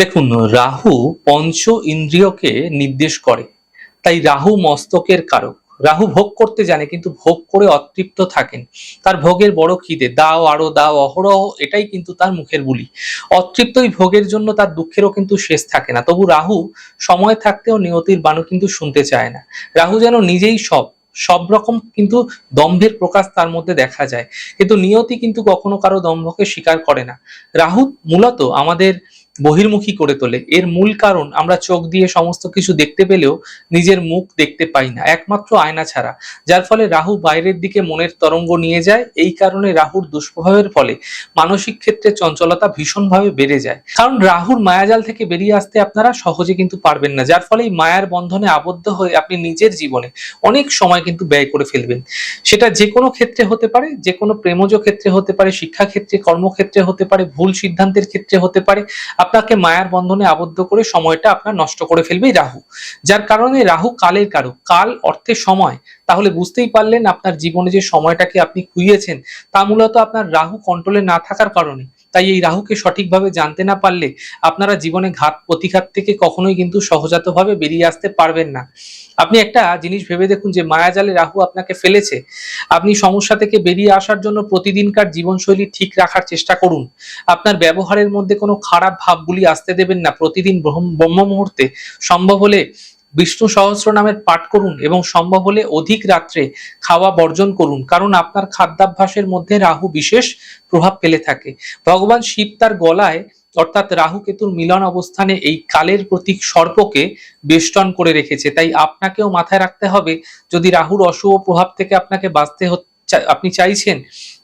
দেখুন, রাহু পঞ্চ ইন্দ্রিয়কে নির্দেশ করে। তাই রাহু মস্তকের কারক। রাহু ভোগ করতে জানে, কিন্তু ভোগ করে অতৃপ্ত থাকেন। তার ভোগের বড় খিদে, দাও আরো দাও অহরহ, এটাই কিন্তু তার মুখের বুলি। অতৃপ্ত এই ভোগের জন্য তার দুঃখেরও কিন্তু শেষ থাকে না। তবু রাহু সময় থাকতেও নিয়তির বাণী কিন্তু শুনতে চায় না। রাহু যেন নিজেই সব রকম কিন্তু দম্ভের প্রকাশ তার মধ্যে দেখা যায়, কিন্তু নিয়তি কিন্তু কখনো কারো দম্ভকে স্বীকার করে না। রাহু মূলত আমাদের বহির্মুখী করে তোলে। এর মূল কারণ, আমরা চোখ দিয়ে সমস্ত কিছু দেখতে পেলেও নিজের মুখ দেখতে পাই না, একমাত্র আয়না ছাড়া। যার ফলে রাহু বাইরের দিকে মনের তরঙ্গ নিয়ে যায়। এই কারণে রাহুর দুষ্প্রভাবের ফলে মানসিক ক্ষেত্রে চঞ্চলতা ভীষণভাবে বেড়ে যায়। কারণ রাহুর মায়াজাল থেকে বেরিয়ে আসতে আপনারা সহজে কিন্তু পারবেন না, যার ফলে এই মায়ার বন্ধনে আবদ্ধ হয়ে আপনি নিজের জীবনে অনেক সময় কিন্তু ব্যয় করে ফেলবেন। সেটা যে কোনো ক্ষেত্রে হতে পারে, যে কোনো প্রেমজ ক্ষেত্রে হতে পারে, শিক্ষা ক্ষেত্রে, কর্মক্ষেত্রে হতে পারে, ভুল সিদ্ধান্তের ক্ষেত্রে হতে পারে। আপনাকে মায়ার বন্ধনে আবদ্ধ করে সময়টা আপনার নষ্ট করে ফেলবে রাহু। যার কারণে রাহু কালের কারক। কাল অর্থে সময়। তাহলে বুঝতেই পারলেন, আপনার জীবনে যে সময়টাকে আপনি খুইয়েছেন তা মূলত আপনার রাহু কন্ট্রোলে না থাকার কারণে। তাই এই রাহুকে সঠিকভাবে জানতে না পারলে আপনারা জীবনে ঘাত প্রতিঘাত থেকে কখনোই কিন্তু সহজাতভাবে বেরিয়ে আসতে পারবেন না। আপনি একটা জিনিস ভেবে দেখুন, যে মায়াজালে রাহু আপনাকে ফেলেছে, আপনি সমস্যা থেকে বেরিয়ে আসার জন্য প্রতিদিনকার জীবনশৈলী ঠিক রাখার চেষ্টা করুন। আপনার ব্যবহারের মধ্যে কোনো খারাপ ভাবগুলি আসতে দেবেন না। প্রতিদিন ব্রহ্ম মুহূর্তে সম্ভব হলে বিষ্ণু সহস্র নামের পাঠ করুন, এবং সম্ভব হলে অধিক রাত্রে খাওয়া বর্জন করুন, কারণ আপনার খাদ্যাভ্যাসের মধ্যে রাহু বিশেষ প্রভাব ফেলে থাকে। ভগবান শিব তার গলায়, অর্থাৎ রাহু কেতুর মিলন অবস্থানে, এই কালের প্রতীক সর্পকে বেষ্টন করে রেখেছে। তাই আপনাকেও মাথায় রাখতে হবে, যদি রাহুর অশুভ প্রভাব থেকে আপনাকে বাঁচতে আপনি চাইছেন,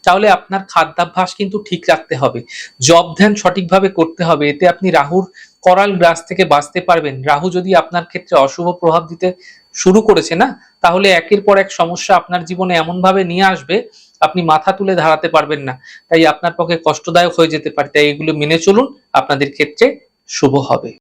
তাহলে আপনার খাদ্যাভ্যাস কিন্তু ঠিক রাখতে হবে। জব ধ্যান সঠিকভাবে করতে হবে। এতে আপনি রাহুর করাল গ্রাস থেকে বাঁচতে পারবেন। রাহু যদি আপনার ক্ষেত্রে অশুভ প্রভাব দিতে শুরু করেছে না, তাহলে একের পর এক সমস্যা আপনার জীবনে এমন ভাবে নিয়ে আসবে, আপনি মাথা তুলে দাঁড়াতে পারবেন না। তাই আপনার পক্ষে কষ্টদায়ক হয়ে যেতে পারে। তাই এগুলো মেনে চলুন, আপনাদের ক্ষেত্রে শুভ হবে।